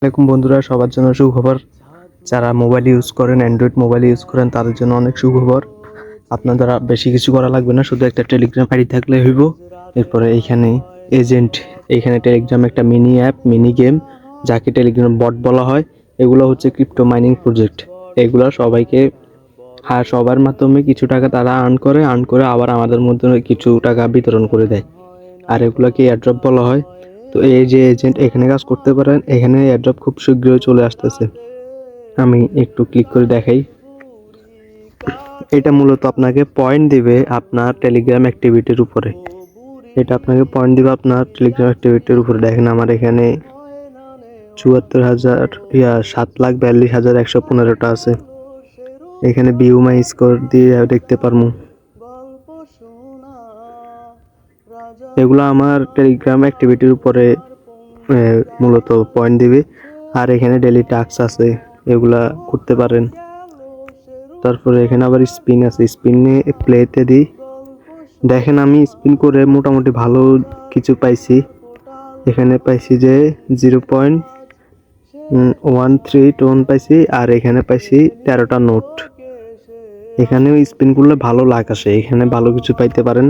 আসসালামাইকুম বন্ধুরা, সবার জন্য সুখবর। যারা মোবাইল ইউজ করেন, অ্যান্ড্রয়েড মোবাইল ইউজ করেন, তাদের জন্য অনেক সুখবর। আপনার দ্বারা বেশি কিছু করা লাগবে না, শুধু একটা টেলিগ্রাম আইডি থাকলে হইব। এরপরে এইখানে এজেন্ট, এইখানে টেলিগ্রাম একটা মিনি অ্যাপ, মিনি গেম, যাকে টেলিগ্রাম বট বলা হয়। এগুলো হচ্ছে ক্রিপ্টো মাইনিং প্রজেক্ট। এগুলো সবাইকে সবার মাধ্যমে কিছু টাকা তারা আর্ন করে আবার আমাদের মধ্যে কিছু টাকা বিতরণ করে দেয়। আর এগুলোকে এয়ারড্রপ বলা হয়। তো এই যে এজেন্ট এখানে কাজ করতে পারেন, এখানে এয়ারড্রপ খুব শীঘ্রই চলে আসতেছে। আমি একটু ক্লিক করে দেখাই। এটা মূলত আপনাকে পয়েন্ট দিবে আপনার টেলিগ্রাম অ্যাক্টিভিটির উপরে। এটা আপনাকে পয়েন্ট দিবে আপনার টেলিগ্রাম অ্যাক্টিভিটির উপরে। দেখেন আমার এখানে ৭৪,০০০ ৭,৪২,১১৫টা আছে। এখানে ভিউ মাই স্কোর দিয়ে দেখতে পারবো। এগুলো আমার টেলিগ্রাম অ্যাক্টিভিটির উপরে মূলত পয়েন্ট দিবে। আর এখানে ডেইলি টাস্ক আছে, এগুলা করতে পারেন। তারপরে এখানে আবার স্পিন আছে, স্পিনে প্লেতে দিই। দেখেন আমি স্পিন করে মোটামুটি ভালো কিছু পাইছি। এখানে পাইছি যে 0.13 টোন পাইছি, আর এখানে পাইছি 13টা নোট। এখানেও স্পিন করলে ভালো লাভ আসে, এখানে ভালো কিছু পাইতে পারেন।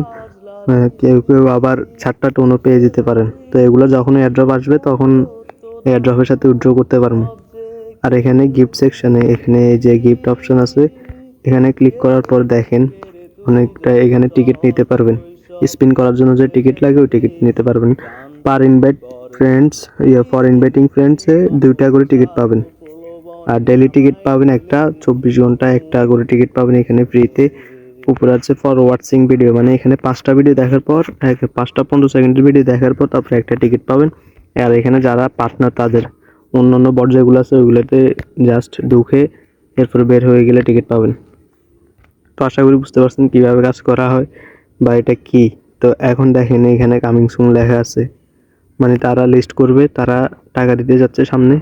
কেউ কেউ আবার 4টা টোনও পেয়ে যেতে পারেন। তো এগুলো যখন এয়ারড্রপ আসবে তখন এয়ারড্রপের সাথে উইথড্র করতে পারবো। আর এখানে গিফট সেকশনে এখানে যে গিফট অপশন আছে, এখানে ক্লিক করার পর দেখেন অনেকটা এখানে টিকিট নিতে পারবেন। স্পিন করার জন্য যে টিকিট লাগে ওই টিকিট নিতে পারবেন। ফর ইনভাইটিং ফ্রেন্ডসে 2টা করে টিকিট পাবেন। আর ডেইলি টিকিট পাবেন একটা, 24 ঘন্টা একটা করে টিকিট পাবেন এখানে ফ্রিতে। উপরে আছে ফর ওয়াচিং ভিডিও, মানে এখানে 5টা ভিডিও দেখার পর 5টা 15 সেকেন্ডের ভিডিও দেখার পর তারপরে একটা টিকিট পাবেন। আর এখানে যারা পার্টনার তাদের অন্যান্য বট যেগুলো আছে ওইগুলোতে জাস্ট ঢুকে এরপর বের হয়ে গেলে টিকিট পাবেন। তো আশা করি বুঝতে পারছেন কিভাবে কাজ করা হয় বা এটা কি। তো এখন দেখেন এখানে কামিং সুন লেখা আছে, মানে তারা লিস্ট করবে, তারা টাকা দিতে যাচ্ছে সামনে।